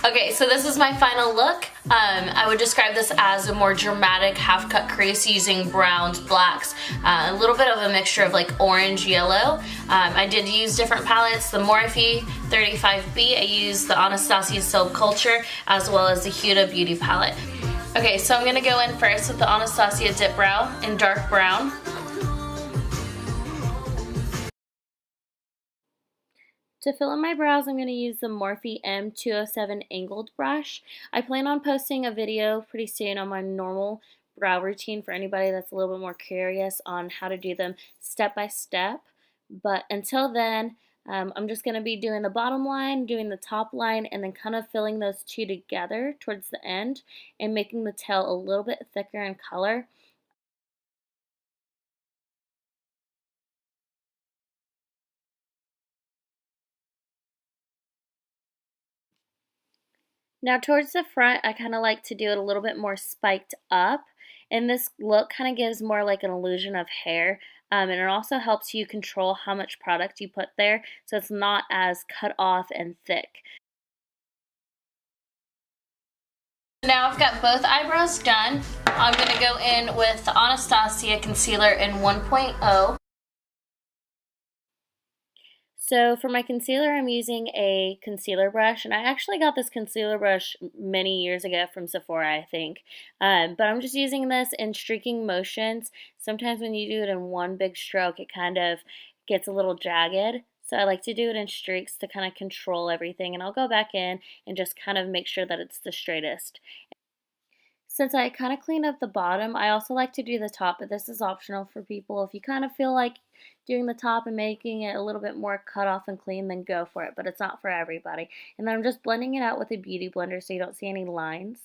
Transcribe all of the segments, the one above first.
Okay, so this is my final look. I would describe this as a more dramatic half-cut crease using browns, blacks, a little bit of a mixture of like orange, yellow. I did use different palettes. The Morphe 35B, I used the Anastasia Silk Culture, as well as the Huda Beauty palette. Okay, so I'm gonna go in first with the Anastasia Dip Brow in dark brown. To fill in my brows, I'm going to use the Morphe M207 angled brush. I plan on posting a video pretty soon on my normal brow routine for anybody that's a little bit more curious on how to do them step by step. But until then, I'm just going to be doing the bottom line, doing the top line, and then kind of filling those two together towards the end and making the tail a little bit thicker in color. Now towards the front, I kind of like to do it a little bit more spiked up, and this look kind of gives more like an illusion of hair, and it also helps you control how much product you put there, so it's not as cut off and thick. Now I've got both eyebrows done. I'm going to go in with the Anastasia Concealer in 1.0. So for my concealer, I'm using a concealer brush, and I actually got this concealer brush many years ago from Sephora, I think. But I'm just using this in streaking motions. Sometimes when you do it in one big stroke, it kind of gets a little jagged. So I like to do it in streaks to kind of control everything, and I'll go back in and just kind of make sure that it's the straightest. Since I kind of cleaned up the bottom, I also like to do the top, but this is optional for people. If you kind of feel like doing the top and making it a little bit more cut off and clean, then go for it, but it's not for everybody. And then I'm just blending it out with a beauty blender so you don't see any lines.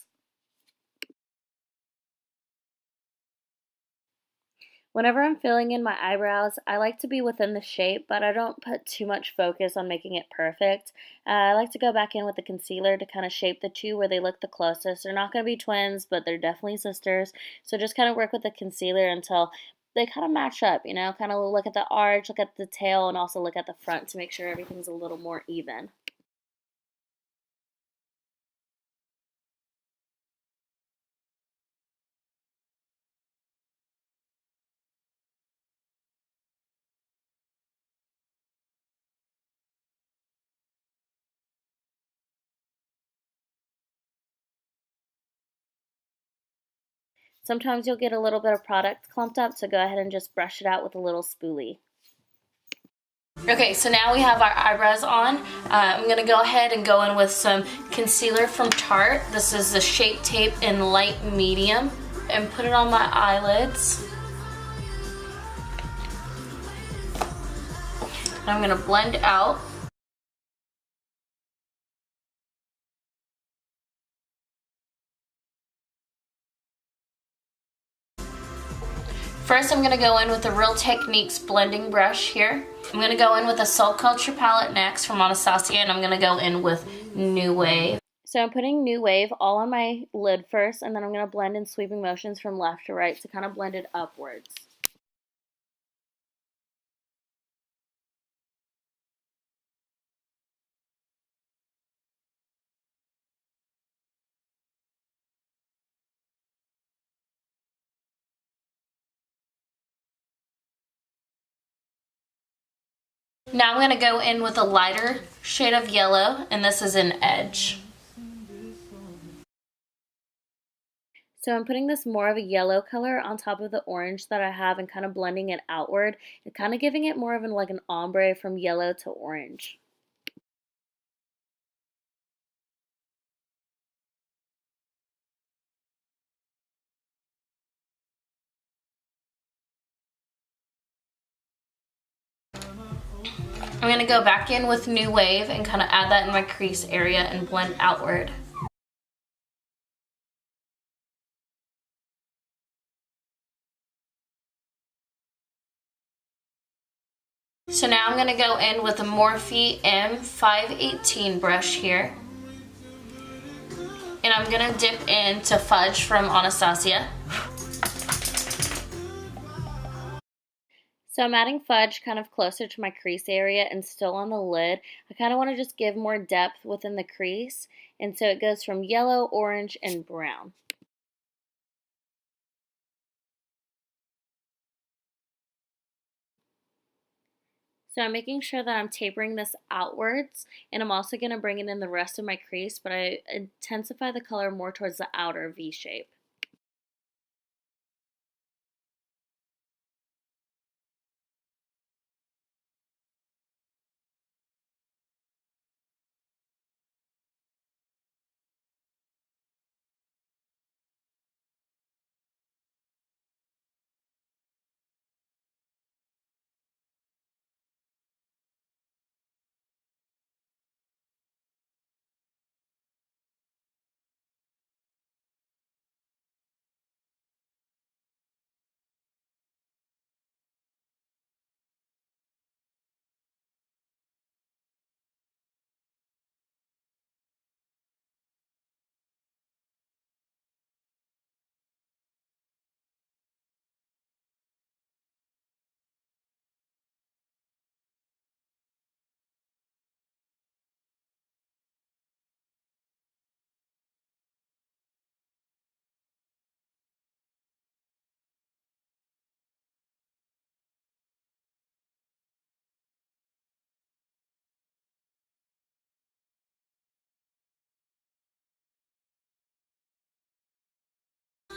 Whenever I'm filling in my eyebrows, I like to be within the shape, but I don't put too much focus on making it perfect. I like to go back in with the concealer to kind of shape the two where they look the closest. They're not going to be twins, but they're definitely sisters. So just kind of work with the concealer until they kind of match up, you know, kind of look at the arch, look at the tail, and also look at the front to make sure everything's a little more even. Sometimes you'll get a little bit of product clumped up, so go ahead and just brush it out with a little spoolie. Okay, so now we have our eyebrows on. I'm going to go ahead and go in with some concealer from Tarte. This is the Shape Tape in light medium, and put it on my eyelids. And I'm going to blend out. First, I'm going to go in with the Real Techniques blending brush here. I'm going to go in with the Silk Culture palette next from Anastasia, and I'm going to go in with New Wave. So I'm putting New Wave all on my lid first, and then I'm going to blend in sweeping motions from left to right to kind of blend it upwards. Now I'm going to go in with a lighter shade of yellow, and this is in Edge. So I'm putting this more of a yellow color on top of the orange that I have and kind of blending it outward and kind of giving it more of like an ombre from yellow to orange. I'm going to go back in with New Wave and kind of add that in my crease area and blend outward. So now I'm going to go in with the Morphe M518 brush here. And I'm going to dip into Fudge from Anastasia. So I'm adding fudge kind of closer to my crease area and still on the lid. I kind of want to just give more depth within the crease, and so it goes from yellow, orange, and brown. So I'm making sure that I'm tapering this outwards, and I'm also going to bring it in the rest of my crease, but I intensify the color more towards the outer V shape.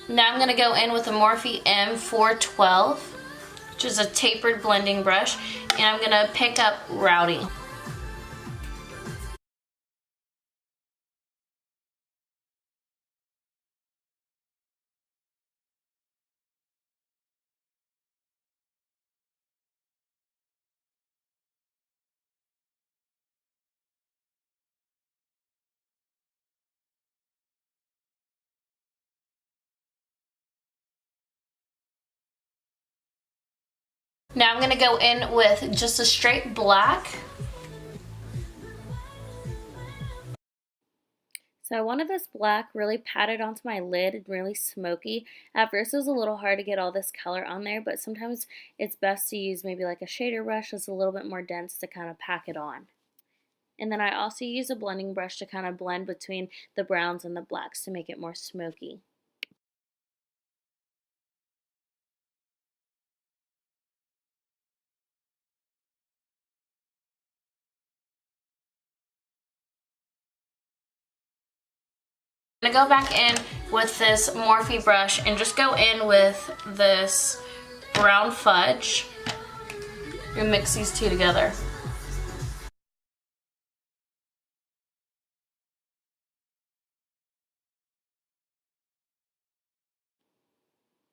Now I'm going to go in with the Morphe M412, which is a tapered blending brush, and I'm going to pick up Rowdy. Now I'm going to go in with just a straight black. So I wanted this black really patted onto my lid and really smoky. At first it was a little hard to get all this color on there, but sometimes it's best to use maybe like a shader brush that's a little bit more dense to kind of pack it on. And then I also use a blending brush to kind of blend between the browns and the blacks to make it more smoky. I'm going to go back in with this Morphe brush and just go in with this brown fudge and mix these two together.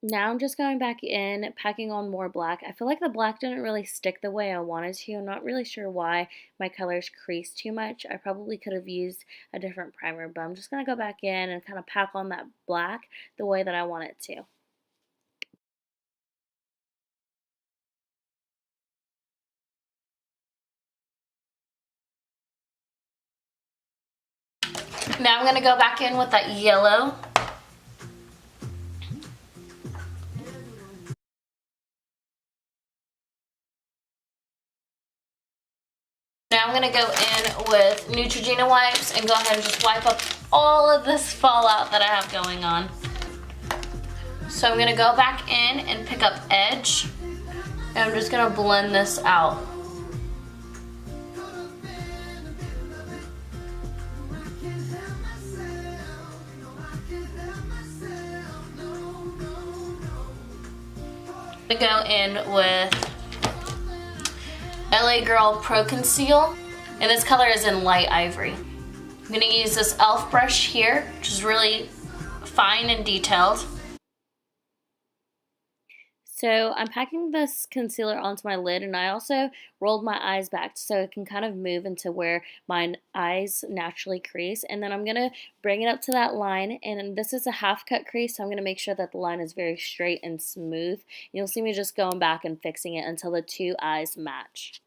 Now I'm just going back in, packing on more black. I feel like the black didn't really stick the way I wanted to. I'm not really sure why my colors creased too much. I probably could have used a different primer, but I'm just going to go back in and kind of pack on that black the way that I want it to. Now I'm going to go back in with that yellow. Now I'm going to go in with Neutrogena wipes and go ahead and just wipe up all of this fallout that I have going on. So I'm going to go back in and pick up Edge, and I'm just going to blend this out. I'm going to go in with LA Girl Pro Conceal, and this color is in light ivory. I'm going to use this e.l.f. brush here, which is really fine and detailed. So I'm packing this concealer onto my lid, and I also rolled my eyes back so it can kind of move into where my eyes naturally crease. And then I'm going to bring it up to that line, and this is a half cut crease, so I'm going to make sure that the line is very straight and smooth. You'll see me just going back and fixing it until the two eyes match.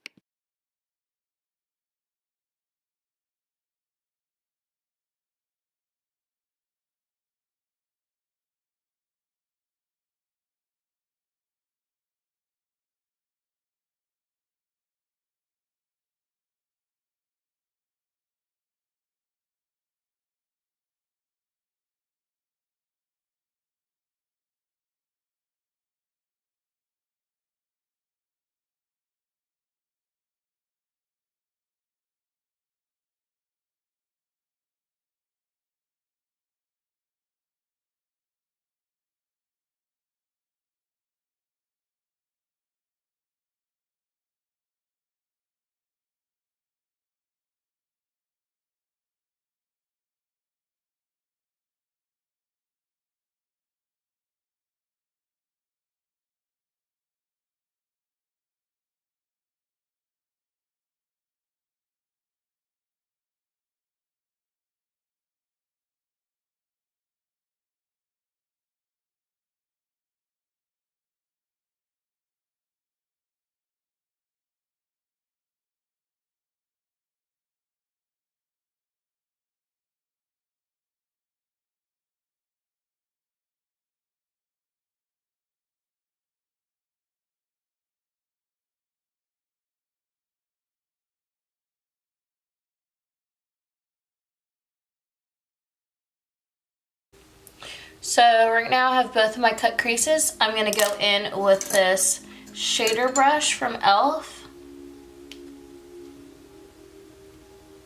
So right now I have both of my cut creases. I'm going to go in with this shader brush from e.l.f.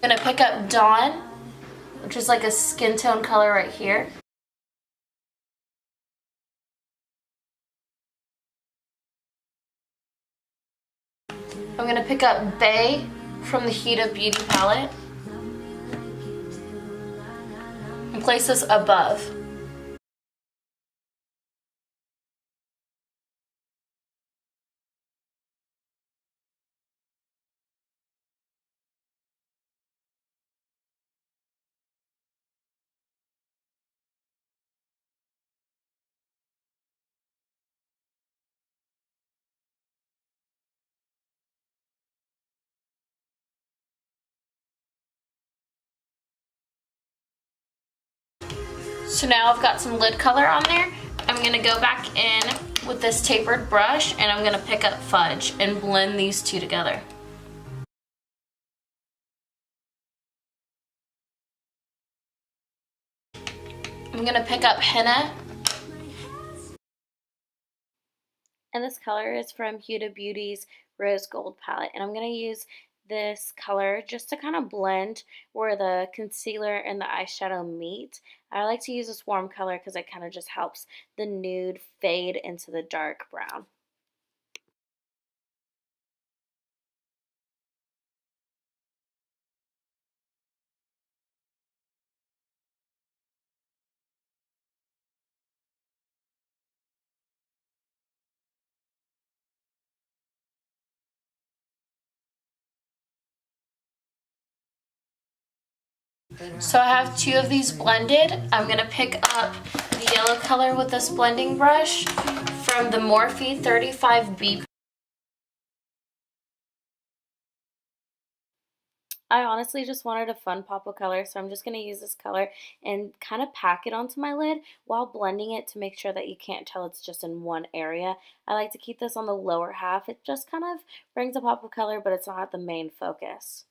I'm going to pick up Dawn, which is like a skin tone color right here. I'm going to pick up Bay from the Huda Beauty palette and place this above. So now I've got some lid color on there. I'm going to go back in with this tapered brush and I'm going to pick up Fudge and blend these two together. I'm going to pick up Henna. And this color is from Huda Beauty's Rose Gold palette. And I'm going to use this color just to kind of blend where the concealer and the eyeshadow meet. I like to use this warm color because it kind of just helps the nude fade into the dark brown. So I have two of these blended. I'm going to pick up the yellow color with this blending brush from the Morphe 35B. I honestly just wanted a fun pop of color, so I'm just going to use this color and kind of pack it onto my lid while blending it to make sure that you can't tell it's just in one area. I like to keep this on the lower half. It just kind of brings a pop of color, but it's not the main focus.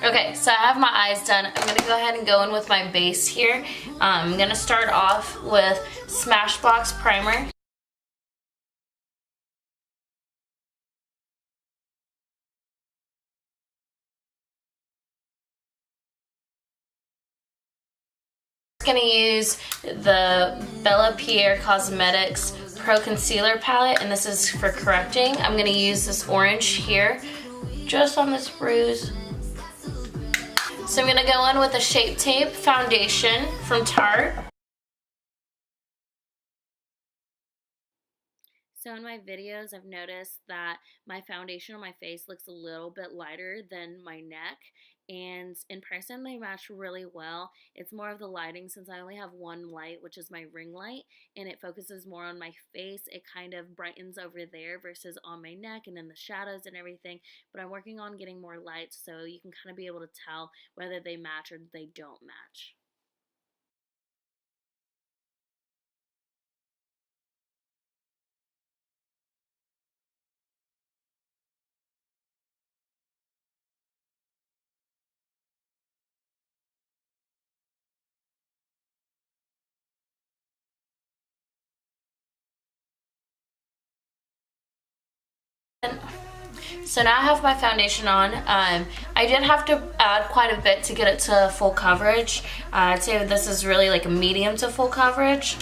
Okay, so I have my eyes done. I'm going to go ahead and go in with my base here. I'm going to start off with Smashbox Primer. I'm going to use the Bella Pierre Cosmetics Pro Concealer Palette, and this is for correcting. I'm going to use this orange here, just on this bruise. So I'm going to go in with a Shape Tape foundation from Tarte. So in my videos, I've noticed that my foundation on my face looks a little bit lighter than my neck, and in person they match really well. It's more of the lighting, since I only have one light, which is my ring light, and it focuses more on my face. It kind of brightens over there versus on my neck and in the shadows and everything, but I'm working on getting more lights so you can kind of be able to tell whether they match or they don't match. So now I have my foundation on. I did have to add quite a bit to get it to full coverage. I'd say this is really like a medium to full coverage.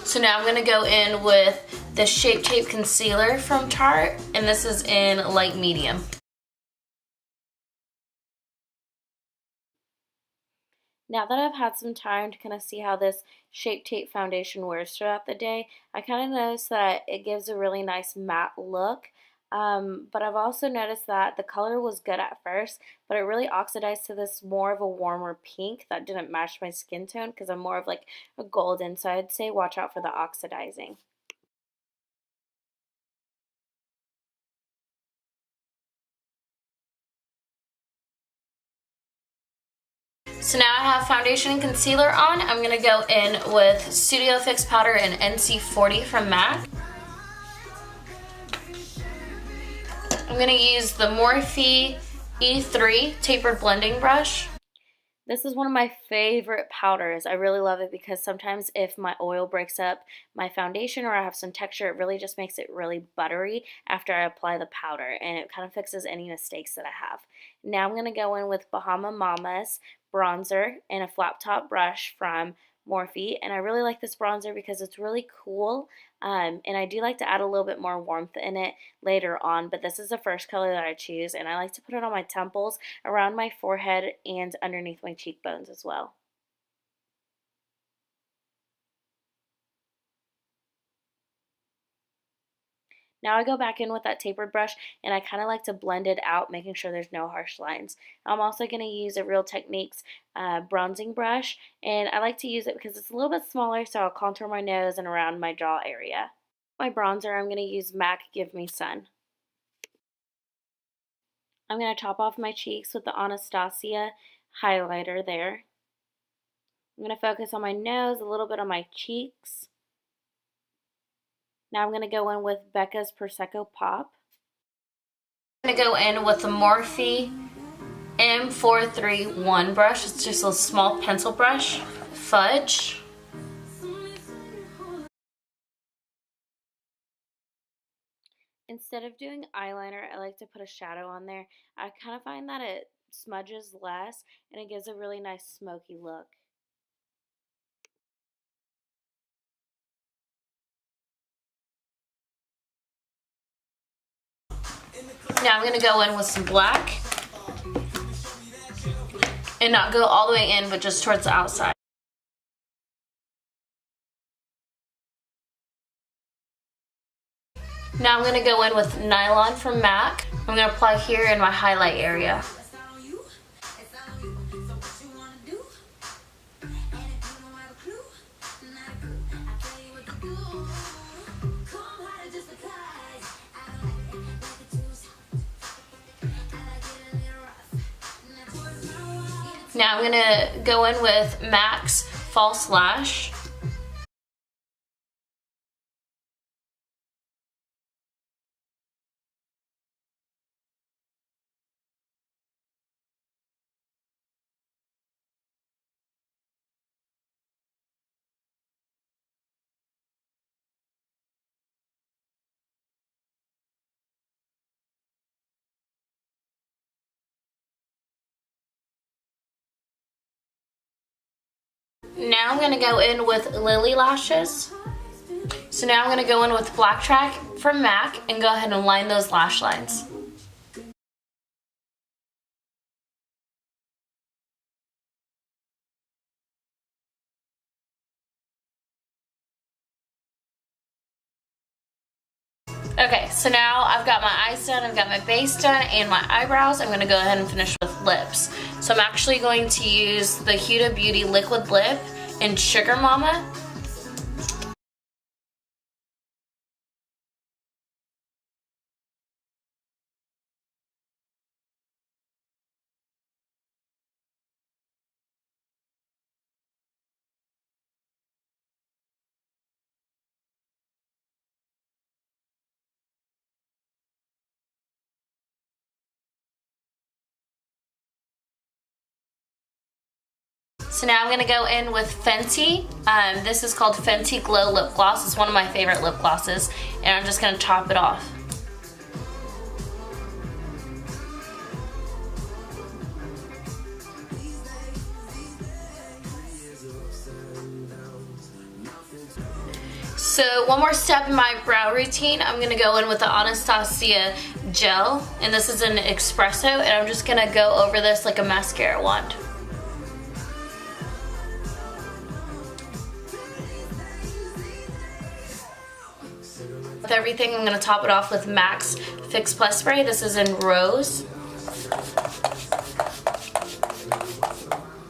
So now I'm going to go in with the Shape Tape Concealer from Tarte, and this is in light medium. Now that I've had some time to kind of see how this Shape Tape foundation wears throughout the day, I kind of noticed that it gives a really nice matte look. But I've also noticed that the color was good at first, but it really oxidized to this more of a warmer pink that didn't match my skin tone because I'm more of like a golden. So I'd say watch out for the oxidizing. So now I have foundation and concealer on. I'm going to go in with Studio Fix Powder and NC40 from MAC. I'm going to use the Morphe E3 tapered blending brush. This is one of my favorite powders. I really love it because sometimes if my oil breaks up my foundation or I have some texture, it really just makes it really buttery after I apply the powder, and it kind of fixes any mistakes that I have. Now I'm going to go in with Bahama Mama's bronzer and a flat top brush from Morphe, and I really like this bronzer because it's really cool, and I do like to add a little bit more warmth in it later on, but this is the first color that I choose, and I like to put it on my temples, around my forehead, and underneath my cheekbones as well. Now I go back in with that tapered brush and I kind of like to blend it out, making sure there's no harsh lines. I'm also going to use a Real Techniques bronzing brush, and I like to use it because it's a little bit smaller, so I'll contour my nose and around my jaw area. My bronzer, I'm going to use MAC Give Me Sun. I'm going to top off my cheeks with the Anastasia highlighter there. I'm going to focus on my nose, a little bit on my cheeks. Now I'm going to go in with Becca's Prosecco Pop. I'm going to go in with the Morphe M431 brush. It's just a small pencil brush. Fudge. Instead of doing eyeliner, I like to put a shadow on there. I kind of find that it smudges less and it gives a really nice smoky look. Now I'm going to go in with some black and not go all the way in, but just towards the outside. Now I'm going to go in with Nylon from MAC. I'm going to apply here in my highlight area. Now I'm going to go in with MAC's False Lash. Now I'm going to go in with Lily Lashes. So now I'm going to go in with Black Track from MAC and go ahead and line those lash lines. Okay, so now I've got my eyes done, I've got my base done, and my eyebrows. I'm going to go ahead and finish with lips. So I'm actually going to use the Huda Beauty Liquid Lip in Sugar Mama. So now I'm going to go in with Fenty. This is called Fenty Glow Lip Gloss. It's one of my favorite lip glosses, and I'm just going to top it off. So one more step in my brow routine, I'm going to go in with the Anastasia gel, and this is an espresso, and I'm just going to go over this like a mascara wand. With everything, I'm going to top it off with MAC's Fix Plus Spray. This is in Rose.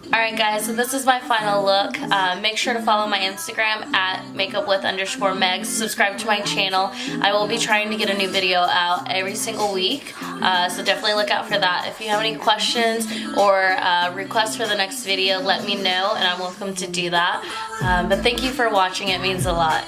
Alright guys, so this is my final look. Make sure to follow my Instagram at makeupwith_Megs. Subscribe to my channel. I will be trying to get a new video out every single week, so definitely look out for that. If you have any questions or requests for the next video, let me know and I'm welcome to do that. But thank you for watching. It means a lot.